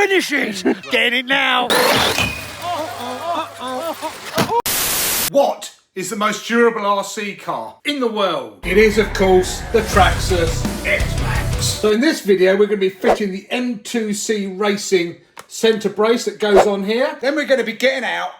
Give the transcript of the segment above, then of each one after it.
Finish it! Get it now! What is the most durable RC car in the world? It is, of course, the Traxxas Xmaxx. So in this video, we're going to be fitting the M2C Racing centre brace that goes on here. Then we're going to be getting out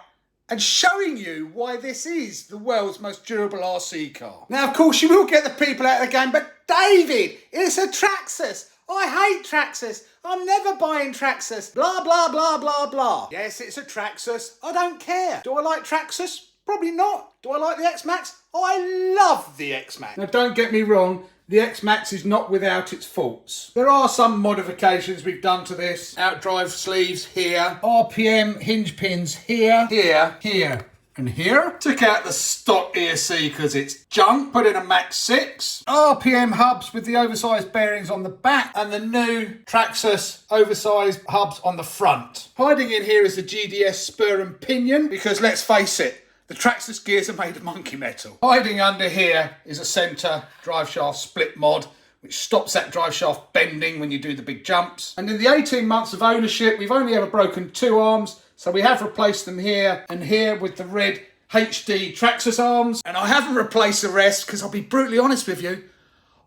and showing you why this is the world's most durable RC car. Now, of course, you will get the people out of the game, but David, it's a Traxxas. I hate Traxxas. I'm never buying Traxxas. Blah, blah, blah, blah, blah. Yes, it's a Traxxas. I don't care. Do I like Traxxas? Probably not. Do I like the Xmaxx? I love the Xmaxx. Now, don't get me wrong. The Xmaxx is not without its faults. There are some modifications we've done to this. Outdrive sleeves here. RPM hinge pins here, here, here, and here. Took out the stock ESC because it's junk. Put in a Max 6. RPM hubs with the oversized bearings on the back and the new Traxxas oversized hubs on the front. Hiding in here is the GDS spur and pinion because let's face it, the Traxxas gears are made of monkey metal. Hiding under here is a centre drive shaft split mod, which stops that drive shaft bending when you do the big jumps. And in the 18 months of ownership, we've only ever broken 2 arms, so we have replaced them here and here with the red HD Traxxas arms. And I haven't replaced the rest because I'll be brutally honest with you,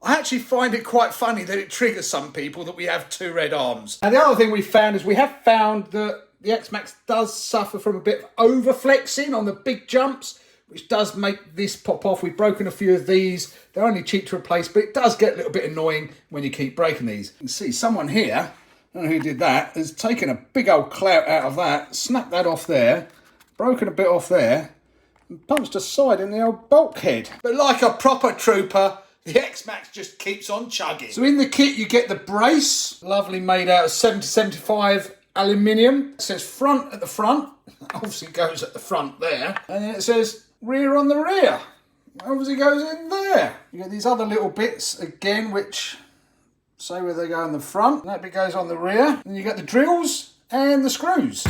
I actually find it quite funny that it triggers some people that we have 2 red arms. And the other thing we found is we have found that the Xmaxx does suffer from a bit of over flexing on the big jumps, which does make this pop off. We've broken a few of these. They're only cheap to replace, but it does get a little bit annoying when you keep breaking these. You can see someone here, I don't know who did that, has taken a big old clout out of that, snapped that off there, broken a bit off there, and punched a side in the old bulkhead. But like a proper trooper, the Xmaxx just keeps on chugging. So in the kit, you get the brace, lovely made out of 70-75 aluminium. It says front at the front, obviously goes at the front there, and then it says rear on the rear, obviously goes in there. You get these other little bits again which say where they go on the front, and that bit goes on the rear. Then you get the drills and the screws.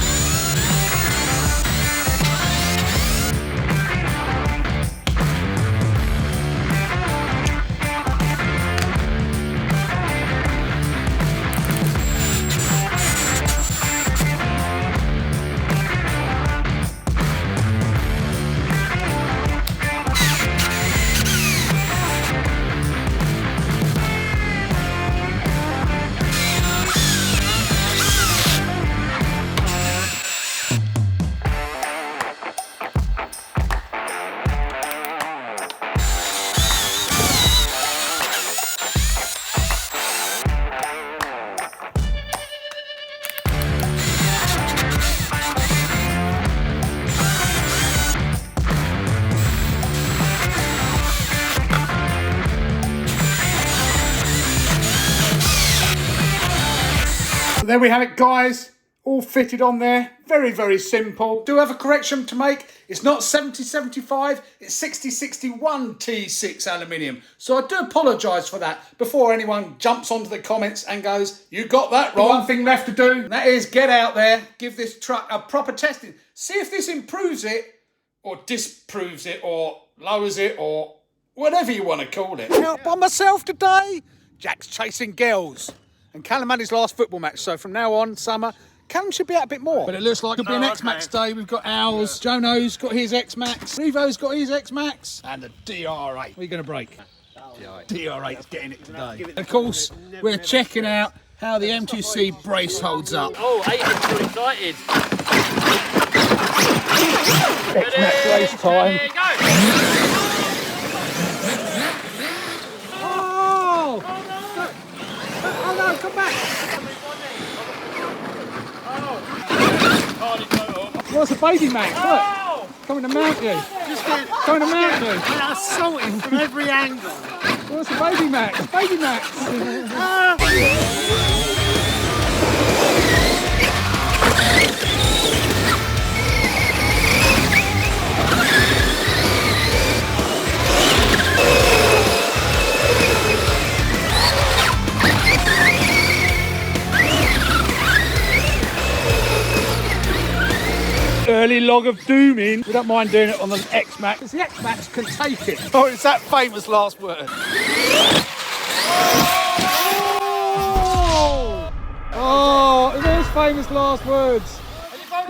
There we have it, guys, all fitted on there. Very, very simple. Do have a correction to make. It's not 70-75, it's 60-61 T6 aluminium. So I do apologise for that before anyone jumps onto the comments and goes, you got that wrong. One thing left to do, and that is get out there, give this truck a proper testing. See if this improves it or disproves it or lowers it or whatever you want to call it. Out by myself today. Jack's chasing girls. And Callum had his last football match, so from now on, summer, Callum should be out a bit more. But it looks like it'll be an Xmaxx day. We've got ours. Yeah. Jono's got his Xmaxx. Revo's got his Xmaxx. And the DR8. What are you going to break? DR8's getting it today. Of course, we're checking out how the M2C Brace holds up. Oh, Aiden's too excited. Xmaxx race time. Go. Oh no, come back! What's a baby Max? Look! Coming to mount you! Coming to mount you! I'm assaulting from every angle! What's a baby Max? Baby Max! Early log of dooming. We don't mind doing it on the Xmaxx, because the Xmaxx can take it. Oh, it's that famous last word. Oh, there's famous last words.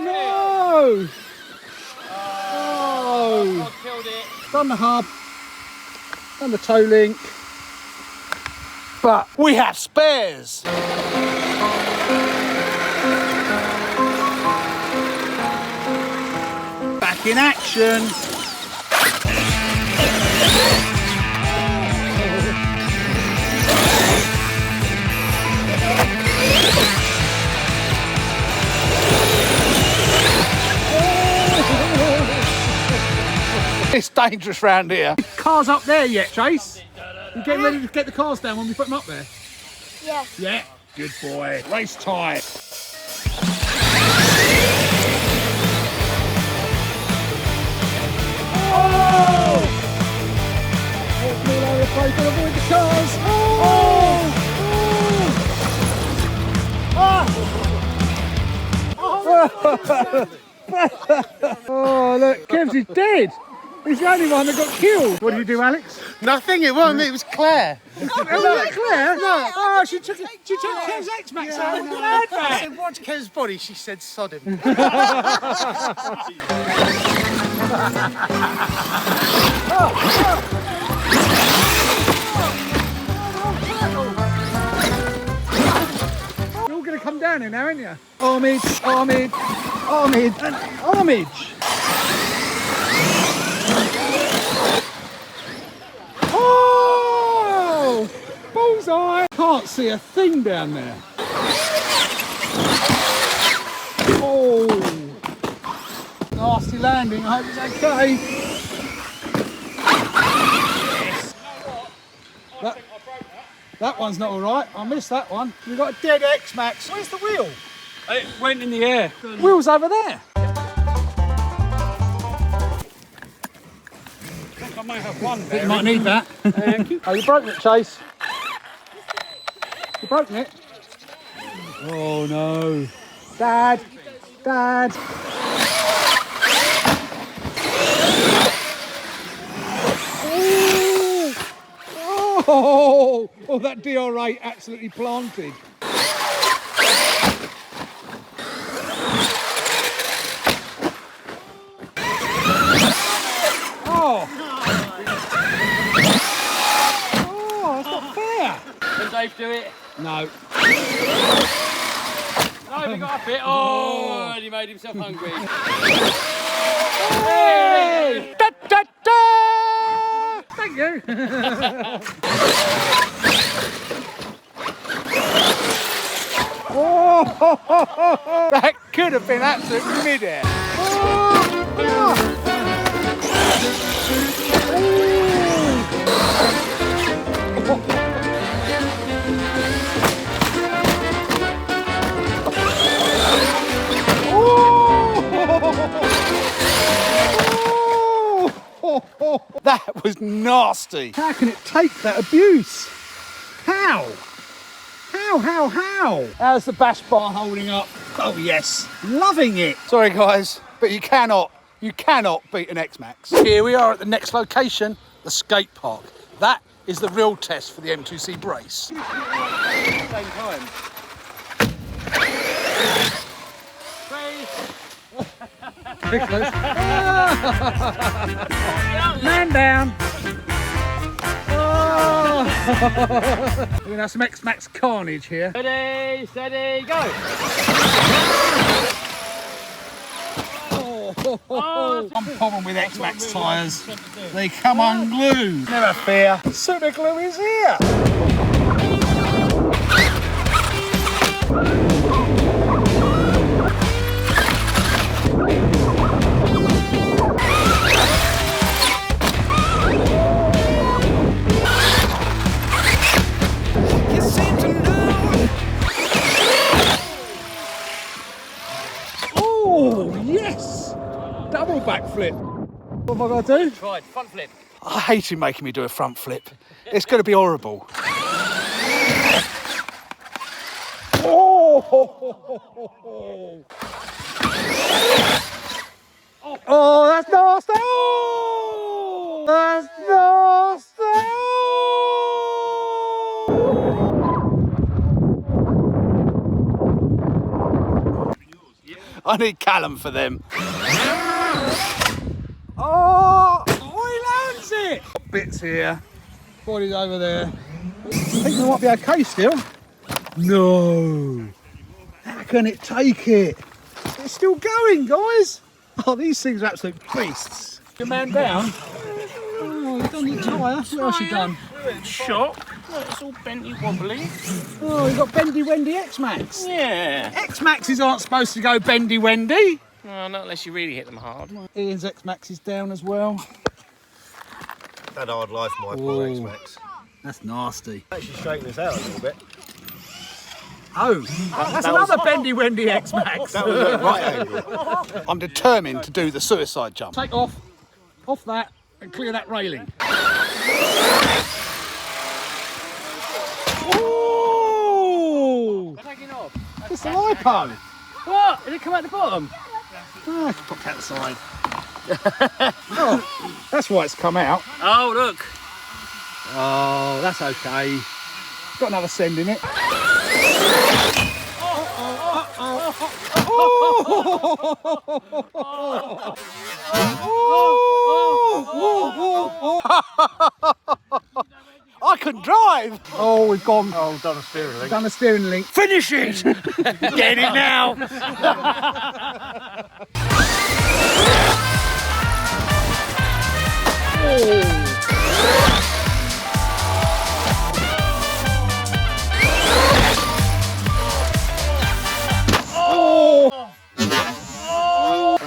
No! Oh! I killed it. Done the hub, done the toe link, but we have spares. Back in action. It's dangerous round here. Cars up there yet, Chase? You getting ready to get the cars down when we put them up there? Yes. Yeah. Good boy. Race time. Oh! Hopefully they're afraid to avoid the cars. Oh! Oh, look, Kev's is dead. He's the only one that got killed. What did you do, Alex? Nothing, it wasn't me, it was Claire. Oh, was that Claire? No. Oh, she took Kev's Xmaxx out of the lad I bag. said, watch Kev's body, she said, sod him. You're all going to come down here now, aren't you? Homage, homage, homage, and homage. Oh! Bullseye! Can't see a thing down there. Oh! Nasty landing, I hope it's okay. Yes. That one's not all right. I missed that one. We've got a dead Xmaxx. Where's the wheel? It went in the air. Wheel's over there. I might have one You there. might need that. Oh, you broken it, Chase. You broken it. Oh no. Dad. Dad. Oh, oh, that DR8 absolutely planted. Oh. Oh, that's not fair. Can Dave do it? No. No, he got up it. Oh, and he made himself hungry. Hey! Da, da, da! Thank you. Oh, that could have been absolute mid-air. That was nasty. How can it take that abuse? How? How? How's the bash bar holding up? Oh yes, loving it. Sorry guys, but you cannot beat an Xmaxx. Here we are at the next location, the skate park. That is the real test for the M2C Brace. Same time. Man down. Oh. We're gonna have some Xmaxx carnage here. Ready, steady, go. One problem with Xmaxx tyres, they come unglued. Never fear. Super glue is here. Oh, yes! Double backflip. What have I got to do? Tried, front flip. I hate him making me do a front flip. It's going to be horrible. Oh! Oh, that's nasty! Oh! That's nasty! I need Callum for them. Oh, he lands it. Bits here. Body's over there. I think they might be okay still. No. How can it take it? It's still going, guys. Oh, these things are absolute beasts. Your man down. Oh, you've done your tyre. What else you done? Shock. It's all bendy wobbly. Oh, you've got bendy wendy Xmaxx. Yeah. Xmaxxes aren't supposed to go bendy wendy. No, not unless you really hit them hard. Ian's Xmaxx is down as well. Had a hard life, my poor Xmaxx. That's nasty. Actually straighten this out a little bit. Oh, that's another bendy wendy Xmaxx. That was at a right angle. I'm determined to do the suicide jump. Take off that, and clear that railing. Ooh! Taking off. It's a lipo. What? Did it come out the bottom? Oh, pop that aside. Oh, that's why it's come out. Oh, look. Oh, that's okay. Got another send in it. I couldn't drive. Oh, we've gone. Oh, done a steering link. Done the steering link. Finish it. Get it now.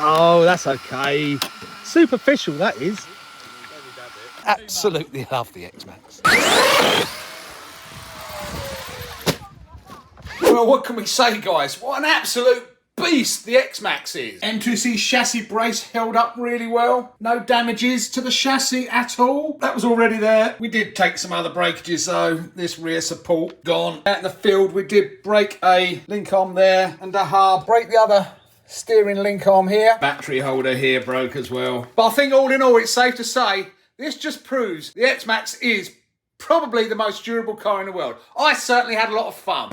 Oh, that's okay. Superficial, that is. Absolutely love the Xmaxx. Well, what can we say, guys? What an absolute beast the Xmaxx is. M2C chassis brace held up really well. No damages to the chassis at all. That was already there. We did take some other breakages though. This rear support gone. Out in the field, we did break a link arm there and break the other steering link arm here. Battery holder here broke as well. But I think all in all, it's safe to say, this just proves the Xmaxx is probably the most durable car in the world. I certainly had a lot of fun.